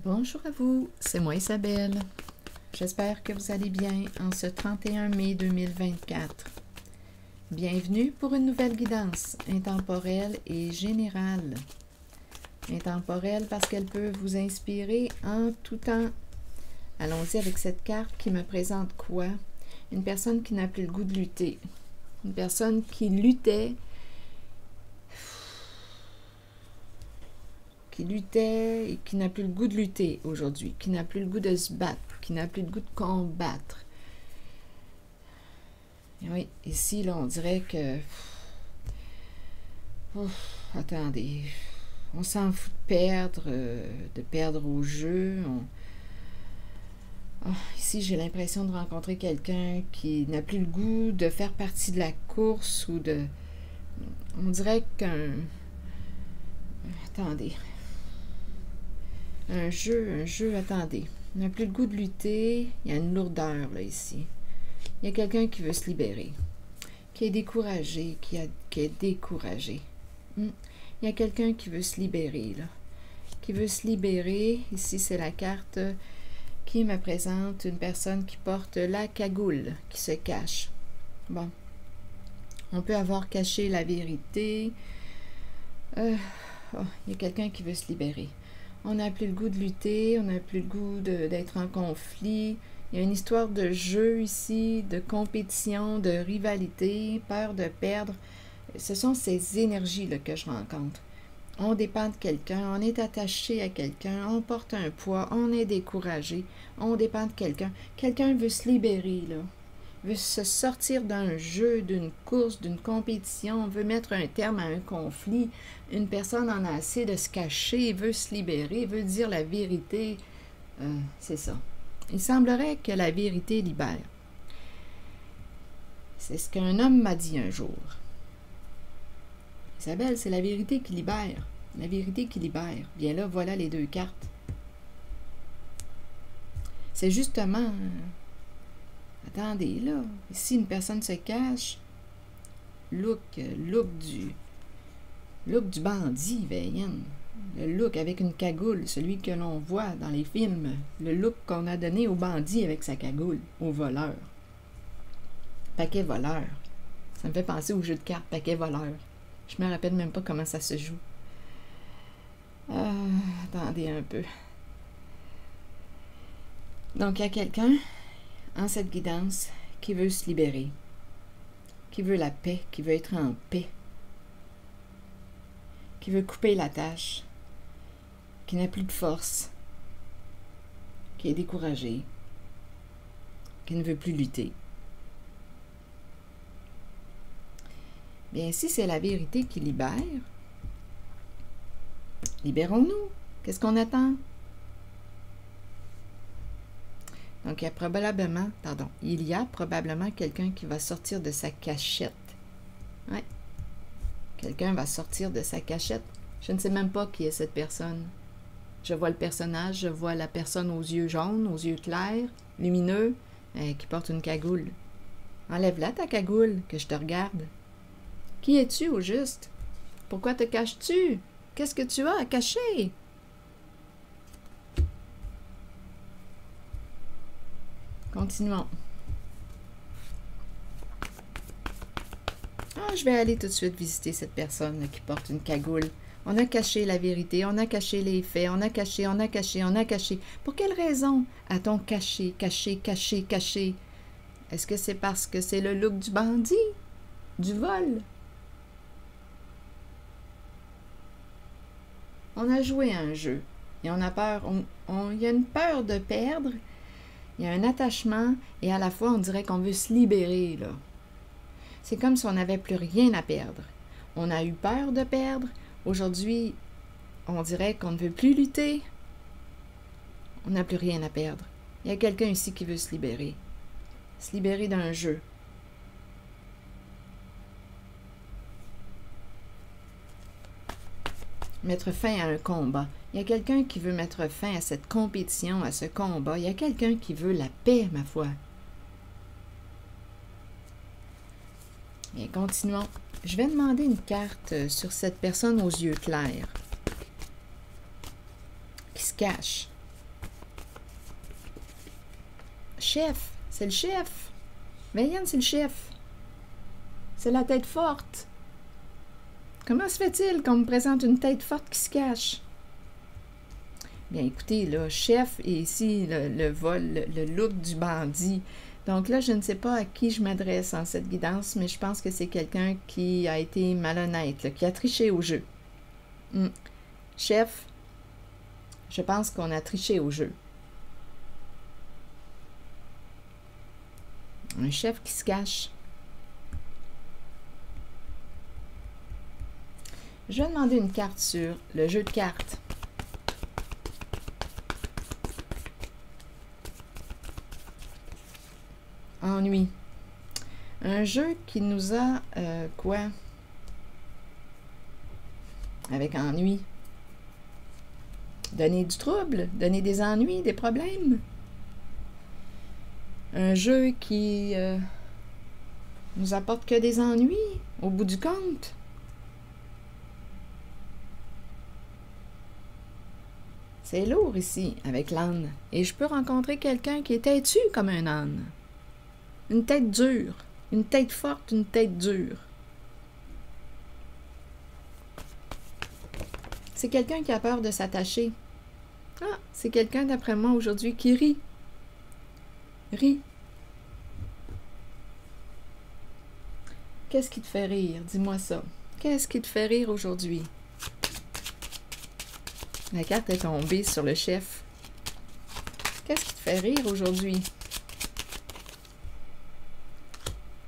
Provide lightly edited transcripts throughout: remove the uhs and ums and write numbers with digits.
Bonjour à vous, c'est moi Isabelle. J'espère que vous allez bien en ce 31 mai 2024. Bienvenue pour une nouvelle guidance intemporelle et générale. Intemporelle parce qu'elle peut vous inspirer en tout temps. Allons-y avec cette carte qui me présente quoi? Une personne qui n'a plus le goût de lutter. Une personne qui luttait et qui n'a plus le goût de lutter aujourd'hui, qui n'a plus le goût de se battre, qui n'a plus le goût de combattre. Et oui, ici, là, on dirait que... attendez, on s'en fout de perdre au jeu. Ici, j'ai l'impression de rencontrer quelqu'un qui n'a plus le goût de faire partie de la course ou de... On dirait attendez... Un jeu, attendez. On n'a plus le goût de lutter. Il y a une lourdeur, là, ici. Il y a quelqu'un qui veut se libérer. Qui est découragé, qui est découragé. Il y a quelqu'un qui veut se libérer, là. Qui veut se libérer. Ici, c'est la carte qui me présente une personne qui porte la cagoule, qui se cache. Bon. On peut avoir caché la vérité. Il y a quelqu'un qui veut se libérer. On n'a plus le goût de lutter, on n'a plus le goût d'être en conflit. Il y a une histoire de jeu ici, de compétition, de rivalité, peur de perdre. Ce sont ces énergies-là que je rencontre. On dépend de quelqu'un, on est attaché à quelqu'un, on porte un poids, on est découragé, on dépend de quelqu'un. Quelqu'un veut se libérer, là. Veut se sortir d'un jeu, d'une course, d'une compétition, veut mettre un terme à un conflit. Une personne en a assez de se cacher, veut se libérer, veut dire la vérité. C'est ça. Il semblerait que la vérité libère. C'est ce qu'un homme m'a dit un jour. Isabelle, c'est la vérité qui libère. La vérité qui libère. Bien là, voilà les deux cartes. C'est justement... Attendez, là, ici, une personne se cache. Look du bandit, Veillen. Le look avec une cagoule, celui que l'on voit dans les films. Le look qu'on a donné au bandit avec sa cagoule, au voleur. Paquet voleur. Ça me fait penser au jeu de cartes Paquet voleur. Je me rappelle même pas comment ça se joue. Attendez un peu. Donc, il y a quelqu'un en cette guidance qui veut se libérer, qui veut la paix, qui veut être en paix, qui veut couper la tâche, qui n'a plus de force, qui est découragé, qui ne veut plus lutter. Bien, si c'est la vérité qui libère, libérons-nous. Qu'est-ce qu'on attend? Donc, il y a probablement quelqu'un qui va sortir de sa cachette. Oui. Quelqu'un va sortir de sa cachette. Je ne sais même pas qui est cette personne. Je vois le personnage, je vois la personne aux yeux jaunes, aux yeux clairs, lumineux, qui porte une cagoule. Enlève-la ta cagoule, que je te regarde. Qui es-tu au juste? Pourquoi te caches-tu? Qu'est-ce que tu as à cacher? Continuons. Je vais aller tout de suite visiter cette personne qui porte une cagoule. On a caché la vérité, on a caché les faits, on a caché. Pour quelle raison a-t-on caché? Est-ce que c'est parce que c'est le look du bandit? Du vol? On a joué à un jeu et on a peur. Il y a une peur de perdre. Il y a un attachement et à la fois, on dirait qu'on veut se libérer, là. C'est comme si on n'avait plus rien à perdre. On a eu peur de perdre. Aujourd'hui, on dirait qu'on ne veut plus lutter. On n'a plus rien à perdre. Il y a quelqu'un ici qui veut se libérer. Se libérer d'un jeu. Mettre fin à un combat. Il y a quelqu'un qui veut mettre fin à cette compétition, à ce combat. Il y a quelqu'un qui veut la paix, ma foi. Et continuons. Je vais demander une carte sur cette personne aux yeux clairs. Qui se cache. chef. C'est le chef. Veilliane, c'est le chef. C'est la tête forte. Comment se fait-il qu'on me présente une tête forte qui se cache? Bien, écoutez, là, chef et ici le vol, le look du bandit. Donc là, je ne sais pas à qui je m'adresse en cette guidance, mais je pense que c'est quelqu'un qui a été malhonnête, là, qui a triché au jeu. Chef, je pense qu'on a triché au jeu. Un chef qui se cache. Je vais demander une carte sur le jeu de cartes. Ennui. Un jeu qui nous a, quoi? Avec ennui. Donner du trouble, donner des ennuis, des problèmes. Un jeu qui nous apporte que des ennuis, au bout du compte. C'est lourd ici, avec l'âne. Et je peux rencontrer quelqu'un qui est têtu comme un âne. Une tête dure, une tête forte, une tête dure. C'est quelqu'un qui a peur de s'attacher. Ah, c'est quelqu'un, d'après moi, aujourd'hui, qui rit. Rit. Qu'est-ce qui te fait rire? Dis-moi ça. Qu'est-ce qui te fait rire aujourd'hui? La carte est tombée sur le chef. Qu'est-ce qui te fait rire aujourd'hui?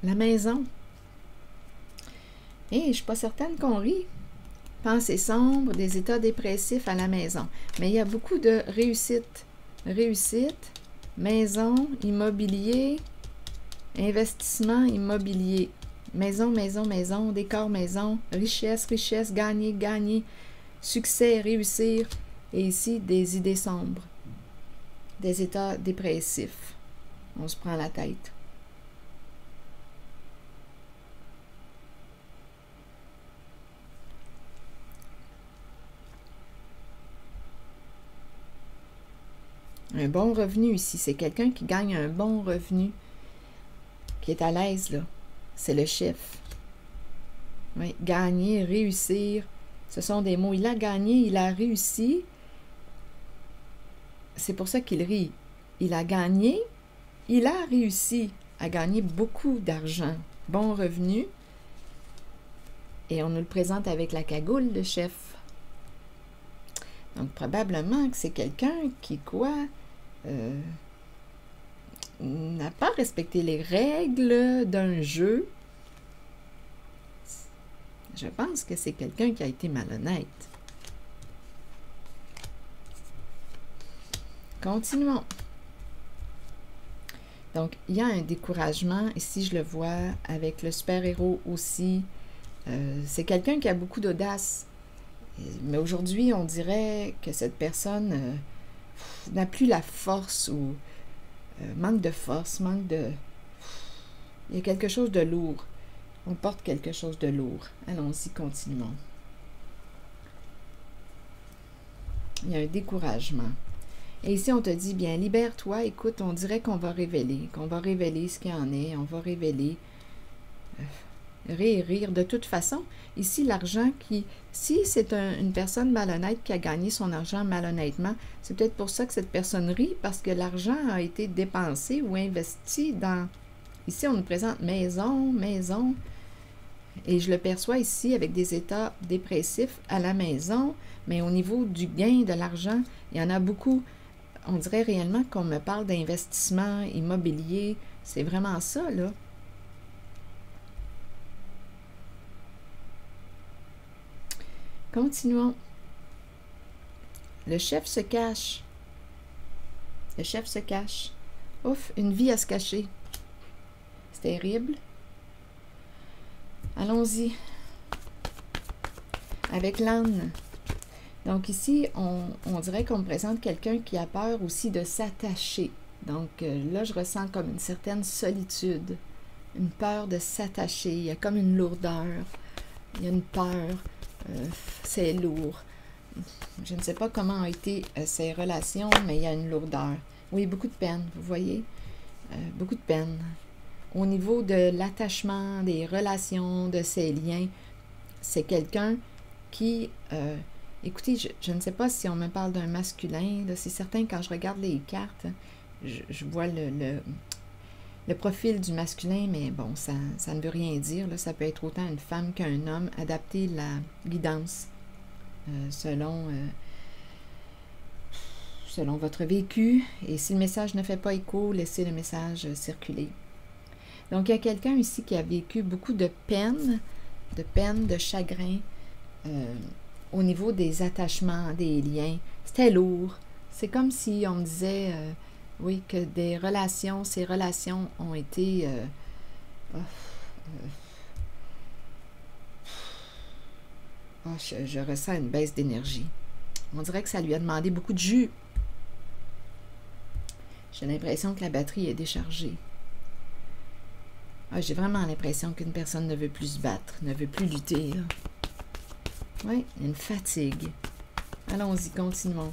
La maison. Je ne suis pas certaine qu'on rit. Pensée sombre, des états dépressifs à la maison. Mais il y a beaucoup de réussite. Réussite, maison, immobilier, investissement immobilier. Maison, maison, maison, décor maison, richesse, richesse, gagner, gagner, succès, réussir. Et ici, des idées sombres. Des états dépressifs. On se prend la tête. Un bon revenu ici, c'est quelqu'un qui gagne un bon revenu, qui est à l'aise, là. C'est le chef. Oui, gagner, réussir, ce sont des mots. Il a gagné, il a réussi. C'est pour ça qu'il rit. Il a gagné, il a réussi à gagner beaucoup d'argent, bon revenu. Et on nous le présente avec la cagoule, le chef. Donc, probablement que c'est quelqu'un qui, quoi, n'a pas respecté les règles d'un jeu. Je pense que c'est quelqu'un qui a été malhonnête. Continuons. Donc, il y a un découragement. Ici, je le vois avec le super-héros aussi. C'est quelqu'un qui a beaucoup d'audace. Mais aujourd'hui, on dirait que cette personne n'a plus la force ou manque de force, manque de... Il y a quelque chose de lourd. On porte quelque chose de lourd. Allons-y, continuons. Il y a un découragement. Et ici, on te dit, bien, libère-toi, écoute, on dirait qu'on va révéler ce qu'il y en est, on va révéler, rire. De toute façon, ici, l'argent qui... Si c'est une personne malhonnête qui a gagné son argent malhonnêtement, c'est peut-être pour ça que cette personne rit, parce que l'argent a été dépensé ou investi dans... Ici, on nous présente maison, et je le perçois ici avec des états dépressifs à la maison, mais au niveau du gain de l'argent, il y en a beaucoup. On dirait réellement qu'on me parle d'investissement immobilier. C'est vraiment ça, là. Continuons. Le chef se cache. Le chef se cache. Ouf, une vie à se cacher. C'est terrible. Allons-y. Avec l'âne. Donc ici, on dirait qu'on me présente quelqu'un qui a peur aussi de s'attacher. Donc là, je ressens comme une certaine solitude, une peur de s'attacher. Il y a comme une lourdeur, il y a une peur, c'est lourd. Je ne sais pas comment ont été ces relations, mais il y a une lourdeur. Oui, beaucoup de peine, vous voyez. beaucoup de peine. Au niveau de l'attachement, des relations, de ses liens, c'est quelqu'un qui... écoutez, je ne sais pas si on me parle d'un masculin. C'est certain, quand je regarde les cartes, je vois le profil du masculin, mais bon, ça ne veut rien dire. Là. Ça peut être autant une femme qu'un homme. Adapter la guidance selon votre vécu. Et si le message ne fait pas écho, laissez le message circuler. Donc, il y a quelqu'un ici qui a vécu beaucoup de peine, de chagrin au niveau des attachements, des liens. C'était lourd. C'est comme si on me disait, oui, que ces relations ont été... je ressens une baisse d'énergie. On dirait que ça lui a demandé beaucoup de jus. J'ai l'impression que la batterie est déchargée. J'ai vraiment l'impression qu'une personne ne veut plus se battre, ne veut plus lutter. Là. Oui, une fatigue. Allons-y, continuons.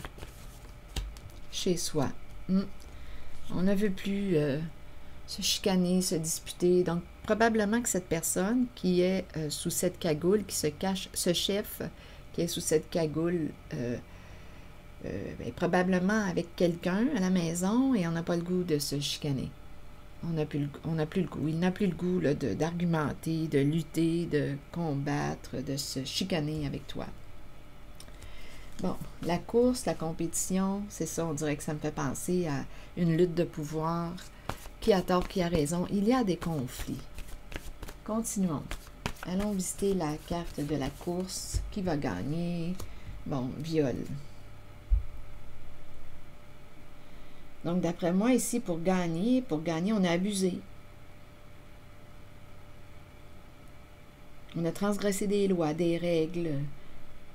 Chez soi. On ne veut plus se chicaner, se disputer. Donc, probablement que cette personne qui est sous cette cagoule, qui se cache, ce chef qui est sous cette cagoule, est probablement avec quelqu'un à la maison et on n'a pas le goût de se chicaner. On n'a plus le goût. Il n'a plus le goût d'argumenter, de lutter, de combattre, de se chicaner avec toi. Bon, la course, la compétition, c'est ça, on dirait que ça me fait penser à une lutte de pouvoir. Qui a tort, qui a raison? Il y a des conflits. Continuons. Allons visiter la carte de la course. Qui va gagner? Bon, viol. Donc, d'après moi, ici, pour gagner, on a abusé. On a transgressé des lois, des règles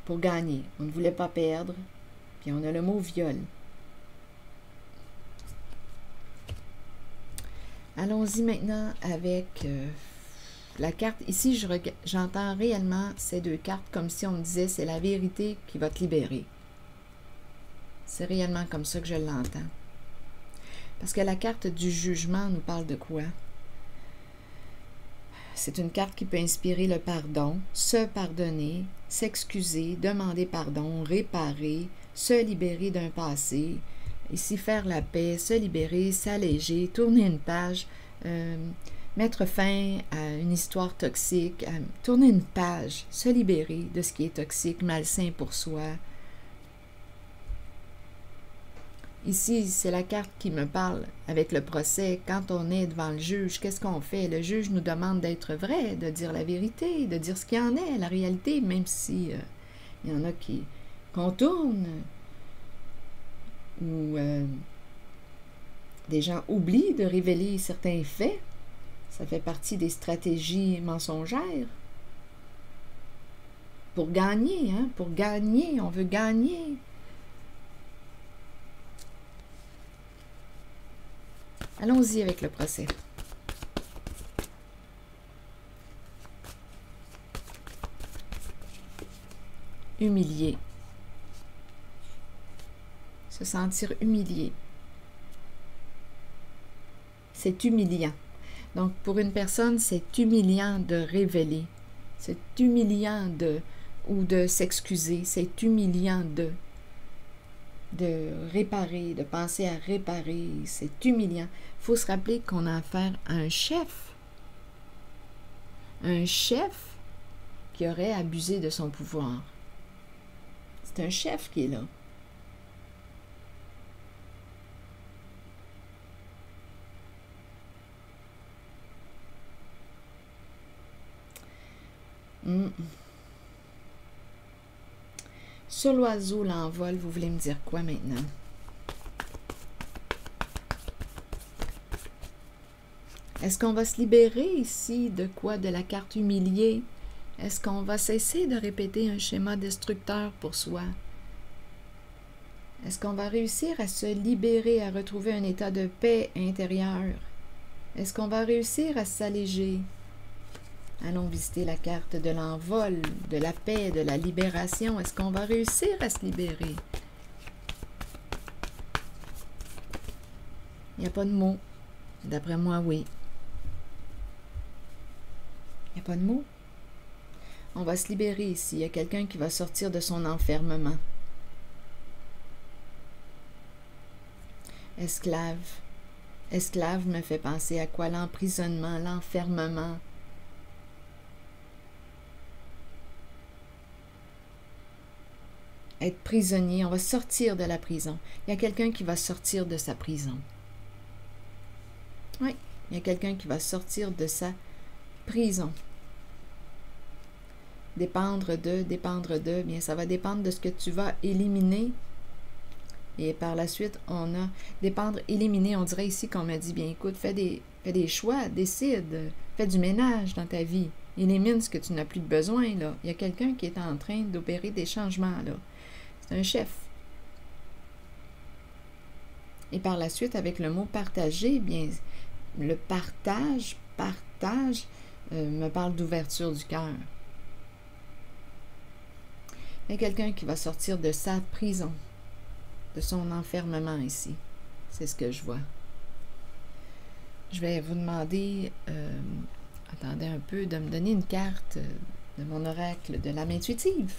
pour gagner. On ne voulait pas perdre. Puis on a le mot viol. Allons-y maintenant avec la carte. Ici, j'entends réellement ces deux cartes comme si on me disait c'est la vérité qui va te libérer. C'est réellement comme ça que je l'entends. Parce que la carte du jugement nous parle de quoi? C'est une carte qui peut inspirer le pardon, se pardonner, s'excuser, demander pardon, réparer, se libérer d'un passé, ici faire la paix, se libérer, s'alléger, tourner une page, mettre fin à une histoire toxique, tourner une page, se libérer de ce qui est toxique, malsain pour soi. Ici, c'est la carte qui me parle avec le procès. Quand on est devant le juge, qu'est-ce qu'on fait? Le juge nous demande d'être vrai, de dire la vérité, de dire ce qu'il en est, la réalité, même si il y en a qui contournent ou des gens oublient de révéler certains faits. Ça fait partie des stratégies mensongères. Pour gagner, on veut gagner. Allons-y avec le procès. Humilié. Se sentir humilié. C'est humiliant. Donc, pour une personne, c'est humiliant de révéler. C'est humiliant de s'excuser. C'est humiliant de réparer, de penser à réparer. C'est humiliant. Il faut se rappeler qu'on a affaire à un chef. Un chef qui aurait abusé de son pouvoir. C'est un chef qui est là. Sur l'oiseau, l'envol, vous voulez me dire quoi maintenant? Est-ce qu'on va se libérer ici de quoi? De la carte humiliée? Est-ce qu'on va cesser de répéter un schéma destructeur pour soi? Est-ce qu'on va réussir à se libérer, à retrouver un état de paix intérieure? Est-ce qu'on va réussir à s'alléger? Allons visiter la carte de l'envol, de la paix, de la libération. Est-ce qu'on va réussir à se libérer? Il n'y a pas de mots. D'après moi, oui. Il n'y a pas de mots? On va se libérer ici. Il y a quelqu'un qui va sortir de son enfermement. Esclave. Esclave me fait penser à quoi? L'emprisonnement, l'enfermement. Être prisonnier, on va sortir de la prison. Il y a quelqu'un qui va sortir de sa prison. Oui, il y a quelqu'un qui va sortir de sa prison. Dépendre de, bien ça va dépendre de ce que tu vas éliminer. Et par la suite, on a dépendre, éliminer, on dirait ici qu'on m'a dit, bien écoute, fais des choix, décide, fais du ménage dans ta vie. Élimine ce que tu n'as plus de besoin, là. Il y a quelqu'un qui est en train d'opérer des changements, là. C'est un chef. Et par la suite, avec le mot partager, bien, le partage, me parle d'ouverture du cœur. Il y a quelqu'un qui va sortir de sa prison, de son enfermement ici. C'est ce que je vois. Je vais vous demander, attendez un peu, de me donner une carte de mon oracle de l'âme intuitive.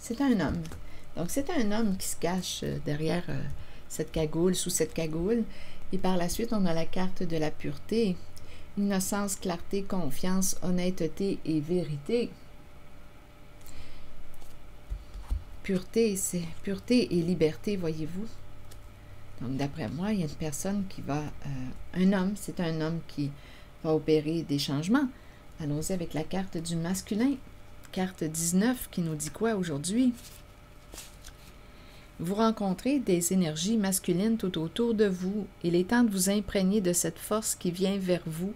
C'est un homme. Donc, c'est un homme qui se cache derrière cette cagoule, sous cette cagoule. Et par la suite, on a la carte de la pureté. Innocence, clarté, confiance, honnêteté et vérité. Pureté, c'est pureté et liberté, voyez-vous. Donc, d'après moi, il y a une personne qui va... un homme, c'est un homme qui va opérer des changements. Allons-y avec la carte du masculin. Carte 19 qui nous dit quoi aujourd'hui? Vous rencontrez des énergies masculines tout autour de vous. Il est temps de vous imprégner de cette force qui vient vers vous.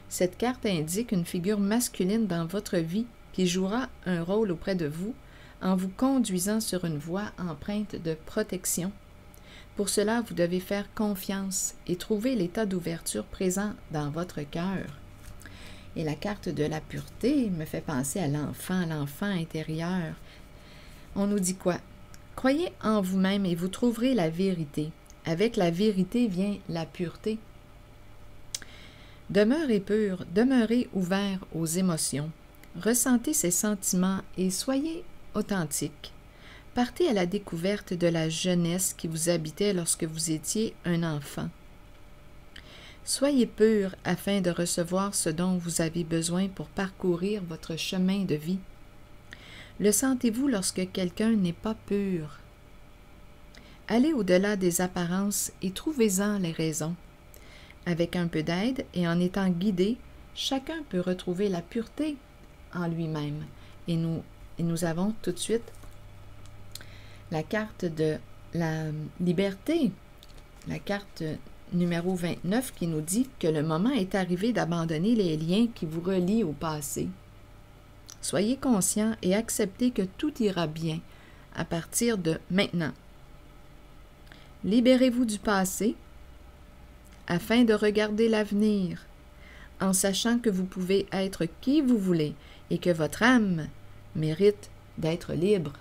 Cette carte indique une figure masculine dans votre vie qui jouera un rôle auprès de vous en vous conduisant sur une voie empreinte de protection. Pour cela, vous devez faire confiance et trouver l'état d'ouverture présent dans votre cœur. Et la carte de la pureté me fait penser à l'enfant intérieur. On nous dit quoi? Croyez en vous-même et vous trouverez la vérité. Avec la vérité vient la pureté. Demeurez pur, demeurez ouvert aux émotions. Ressentez ces sentiments et soyez authentique. Partez à la découverte de la jeunesse qui vous habitait lorsque vous étiez un enfant. Soyez pur afin de recevoir ce dont vous avez besoin pour parcourir votre chemin de vie. Le sentez-vous lorsque quelqu'un n'est pas pur? Allez au-delà des apparences et trouvez-en les raisons. Avec un peu d'aide et en étant guidé, chacun peut retrouver la pureté en lui-même. Et nous avons tout de suite la carte de la liberté, la carte numéro 29 qui nous dit que le moment est arrivé d'abandonner les liens qui vous relient au passé. Soyez conscient et acceptez que tout ira bien à partir de maintenant. Libérez-vous du passé afin de regarder l'avenir, en sachant que vous pouvez être qui vous voulez et que votre âme mérite d'être libre.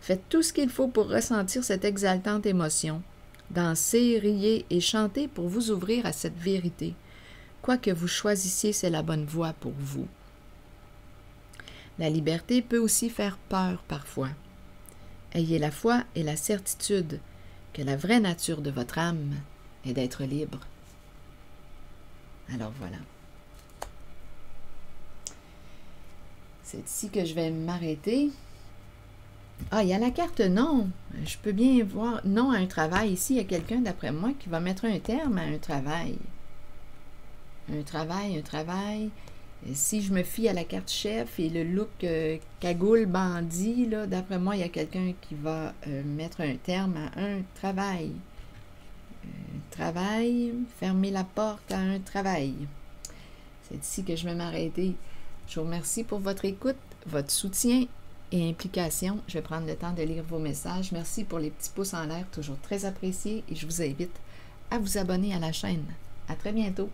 Faites tout ce qu'il faut pour ressentir cette exaltante émotion. Dansez, riez et chantez pour vous ouvrir à cette vérité. Quoi que vous choisissiez, c'est la bonne voie pour vous. La liberté peut aussi faire peur parfois. Ayez la foi et la certitude que la vraie nature de votre âme est d'être libre. Alors voilà. C'est ici que je vais m'arrêter. Ah, il y a la carte non. Je peux bien voir non à un travail. Ici, il y a quelqu'un, d'après moi, qui va mettre un terme à un travail. Un travail. Et si je me fie à la carte chef et le look cagoule bandit, là, d'après moi, il y a quelqu'un qui va mettre un terme à un travail. Fermer la porte à un travail. C'est ici que je vais m'arrêter. Je vous remercie pour votre écoute, votre soutien. et implication. Je vais prendre le temps de lire vos messages. Merci pour les petits pouces en l'air, toujours très appréciés, et je vous invite à vous abonner à la chaîne. À très bientôt!